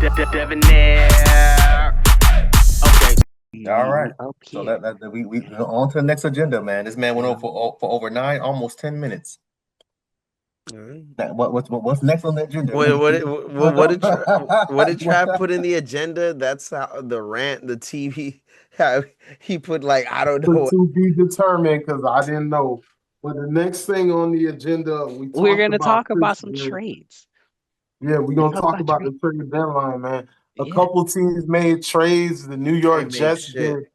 Debonair. Okay. All right. So Okay. that we on to the next agenda, man. This man went over for over almost 10 minutes. What's next on the agenda? What did Trav put in the agenda? That's how the rant, the TV. How he put like I don't know. To be determined because I didn't know. But the next thing on the agenda, We're gonna talk about some trades. Yeah, we're gonna talk about the trade deadline, man. A Yeah. couple teams made trades. The New York Jets did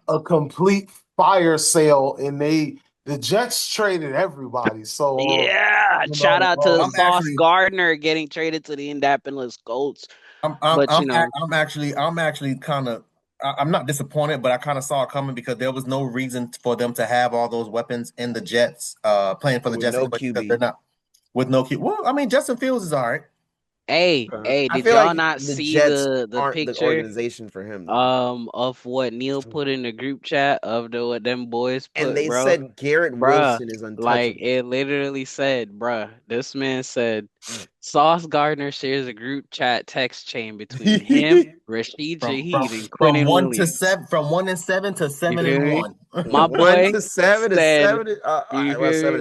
a complete fire sale, and the Jets traded everybody. So yeah, shout out to Sauce Gardner getting traded to the Indianapolis Colts. I'm actually kind of I'm not disappointed, but I kind of saw it coming because there was no reason for them to have all those weapons in the Jets, playing for the Jets, no because QB. they're not with no QB. Well, I mean, Justin Fields is all right. Hey, did y'all not see the picture the organization for him? Of what Neil put in the group chat of what them boys put, and they bro? said Garrett Wilson is untouchable. Like it literally said, bruh. This man said Sauce Gardner shares a group chat text chain between him, Rashid Shaheed, and Quinnen Williams. From 1-7 to 7-1. My boy 1-7 to 7.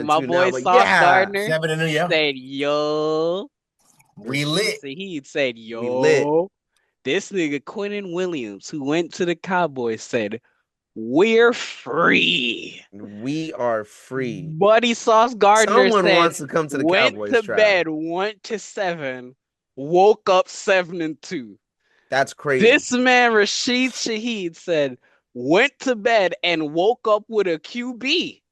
My boy Sauce Gardner 7-2, yeah. said, "Yo." We lit. He said, "Yo, this nigga Quinnen Williams, who went to the Cowboys, said we're free. We are free." Buddy Sauce Gardner Someone wants to come to the Cowboys. Went to bed 1-7, woke up 7-2. That's crazy. This man Rashid Shaheed said went to bed and woke up with a QB.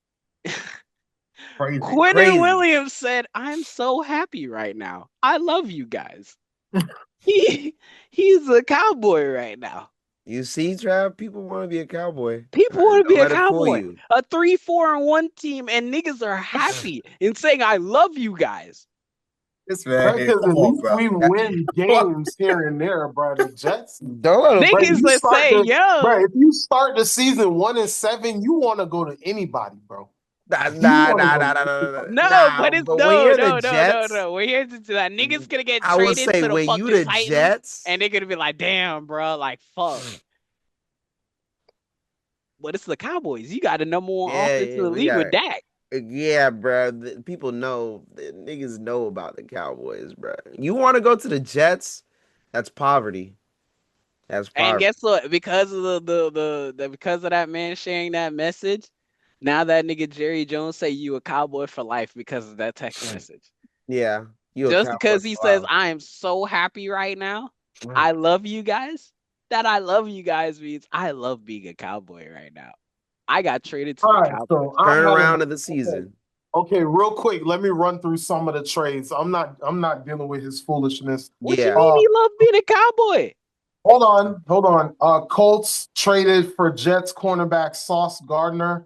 Quinnen Williams said, "I'm so happy right now. I love you guys." He's a Cowboy right now. You see, Trav, people want to be a Cowboy. People want to be a Cowboy. A 3-4-1 team, and niggas are happy and saying, "I love you guys." This man, because at least we win games here and there, bro. The Jets, niggas that say, "Yo, bro, if you start the season 1-7, you want to go to anybody, bro." No, but it's no. We're here to that. Niggas gonna get traded to the fucking Titans, Jets, and they're gonna be like, "Damn, bro, like fuck." But it's the Cowboys. You got the number one offense in the league with Dak. Yeah, bro. People know, niggas know about the Cowboys, bro. You want to go to the Jets? That's poverty. That's poverty. And guess what? Because of because of that man sharing that message. Now that nigga Jerry Jones say you a Cowboy for life because of that text message. Yeah. Just because he says, "I am so happy right now. I love you guys." That "I love you guys" means I love being a Cowboy right now. I got traded to the Cowboys. So Turn around of the season. Okay, real quick, let me run through some of the trades. I'm not dealing with his foolishness. What you mean he love being a Cowboy? Hold on. Colts traded for Jets cornerback Sauce Gardner.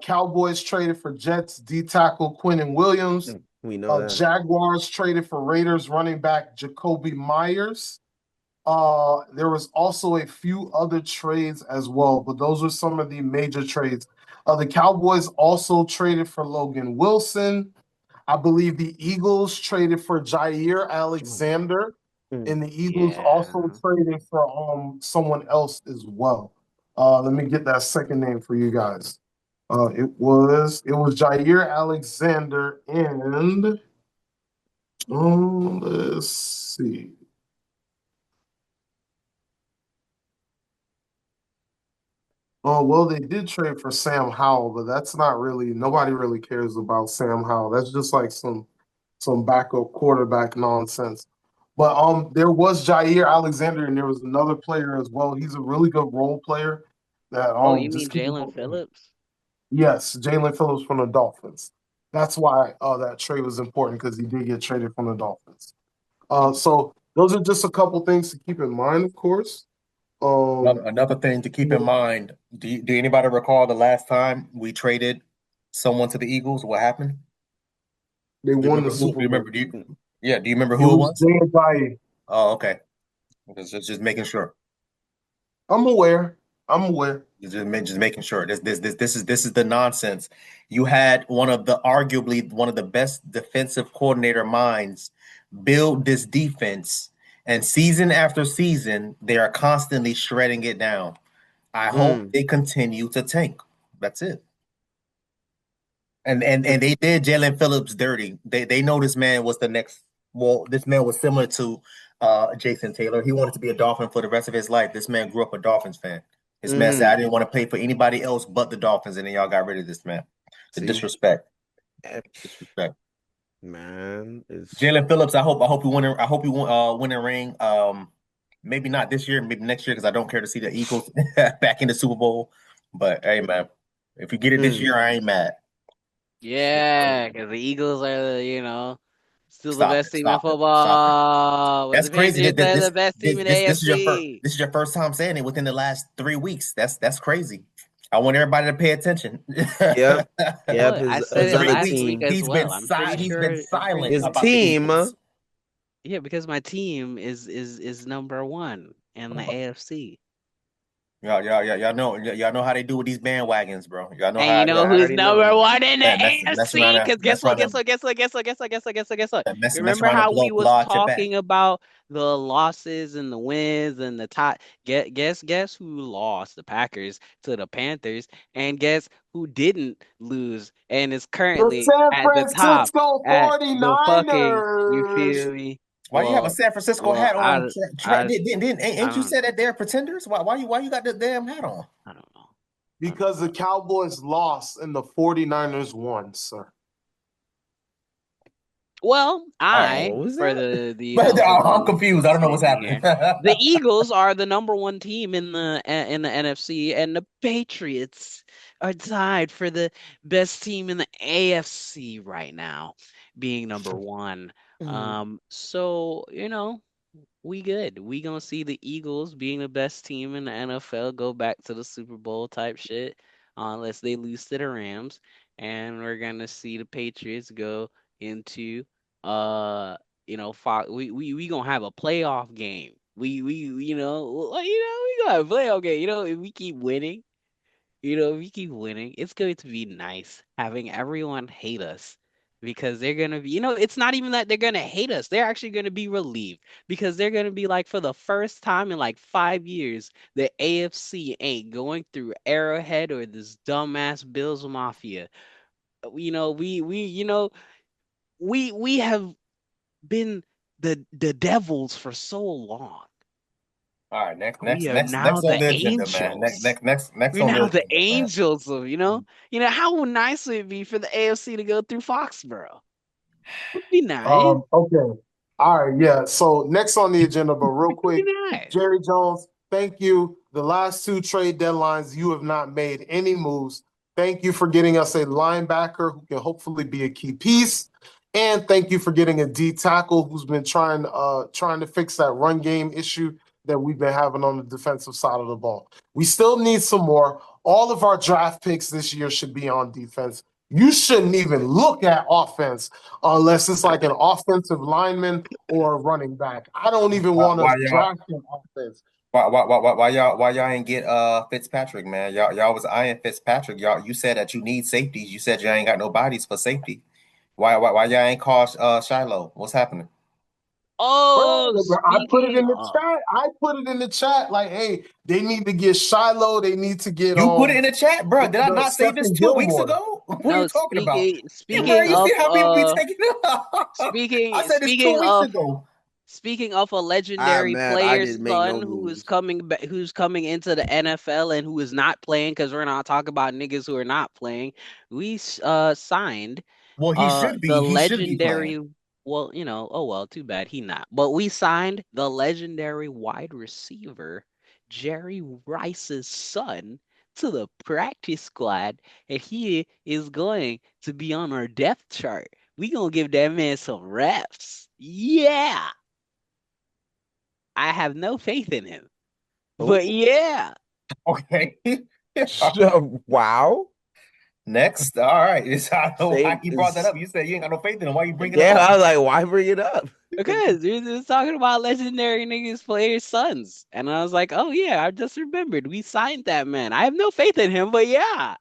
Cowboys traded for Jets D tackle Quinnen Williams. We know that. Jaguars traded for Raiders running back Jacoby Myers. There was also a few other trades as well, but those are some of the major trades. The Cowboys also traded for Logan Wilson. I believe the Eagles traded for Jair Alexander, and the Eagles also traded for someone else as well. Let me get that second name for you guys. It was Jair Alexander and let's see. Oh, well, they did trade for Sam Howell, but that's not really, nobody really cares about Sam Howell. That's just like some backup quarterback nonsense. But there was Jair Alexander, and there was another player as well. He's a really good role player. That you mean Jalen Phillips? Yes, Jalen Phillips from the Dolphins. That's why that trade was important, because he did get traded from the Dolphins. So those are just a couple things to keep in mind, of course. Another thing to keep in mind, do anybody recall the last time we traded someone to the Eagles? What happened? They won the Super Bowl. Do you remember who it was? Jay. Oh, okay. Just making sure. I'm aware. Just making sure. This is the nonsense. You had arguably one of the best defensive coordinator minds build this defense, And season after season, they are constantly shredding it down. I hope they continue to tank. That's it. And they did Jalen Phillips dirty. They know this man was the next. Well, this man was similar to Jason Taylor. He wanted to be a Dolphin for the rest of his life. This man grew up a Dolphins fan. This man said, "I didn't want to play for anybody else but the Dolphins," and then y'all got rid of this man. The disrespect. Disrespect. Man, Jalen Phillips. I hope you win. I hope you win a ring. Maybe not this year. Maybe next year because I don't care to see the Eagles back in the Super Bowl. But hey, man, if you get it this year, I ain't mad. Yeah, because the Eagles are still the best team in Stop football. it. But That's the crazy. Patriots are the best team in the AFC. This is your first time saying it within the last 3 weeks. That's crazy. I want everybody to pay attention. Yep. Look, I said it last week as He's well. he's been silent his about team. the Eagles. Yeah, because my team is number one in the AFC. Y'all know how they do with these bandwagons, bro. Y'all know And how. you know who's number one in the Mess around AFC? Because guess what? mess Remember around and how we was blow out your back. talking about the losses and the wins and the top? Guess who lost? The Packers to the Panthers, and guess who didn't lose and is currently The San at the top Francisco at the fucking. You 49ers. feel me? Why you have a San Francisco hat on? Ain't you said that they're pretenders? Why you got the damn hat on? I don't know. Because the Cowboys lost and the 49ers won, sir. Well, what was for that? I'm confused. I don't know what's happening. The Eagles are the number one team in the NFC, and the Patriots are tied for the best team in the AFC right now, being number one. So we good. We gonna see the Eagles being the best team in the NFL go back to the Super Bowl type shit, unless they lose to the Rams, and we're gonna see the Patriots go into we gonna have a playoff game. We gonna have a playoff game. If we keep winning, if we keep winning, it's going to be nice having everyone hate us because they're gonna be, it's not even that they're gonna hate us. They're actually gonna be relieved because they're gonna be like, for the first time in like 5 years, the AFC ain't going through Arrowhead or this dumbass Bills Mafia. We have been the devils for so long. All right, next We are now on the the agenda, man. angels. Next We're on the now the agenda, man. angels of, how nice would it be for the AFC to go through Foxborough? Would be nice. Okay. All right, yeah. So next on the agenda, but real quick, Nice. Jerry Jones, thank you. The last 2 trade deadlines, you have not made any moves. Thank you for getting us a linebacker who can hopefully be a key piece. And thank you for getting a D tackle who's been trying to fix that run game issue that we've been having on the defensive side of the ball. We still need some more. All of our draft picks this year should be on defense. You shouldn't even look at offense unless it's like an offensive lineman or a running back. I don't even want to draft an offense. Why y'all ain't get Fitzpatrick, man? Y'all was eyeing Fitzpatrick. You said that you need safeties. You said you ain't got no bodies for safety. Why y'all ain't called Shiloh? What's happening? Oh, I put it in the chat. I put it in the chat. Like, hey, they need to get Shiloh. They need to get. You put it in the chat, bro. Did I not say this 2 weeks ago? What are you talking about? Speaking you of, see how people be taking it? I said this 2 weeks ago. Speaking of a legendary player's son who's coming into the NFL and who is not playing, because we're not talking about niggas who are not playing. We signed. Well, he should be. The He legendary. Should be well, oh well, too bad he not. But we signed the legendary wide receiver Jerry Rice's son to the practice squad, and he is going to be on our depth chart. We gonna give that man some reps. Yeah. I have no faith in him. But yeah. Okay. Wow. Next. All right. I don't know why you brought that up. You said you ain't got no faith in him. Why you bring it up? Yeah, I was like, why bring it up? Because we're just talking about legendary niggas players' sons. And I was like, oh yeah, I just remembered. We signed that man. I have no faith in him, but yeah.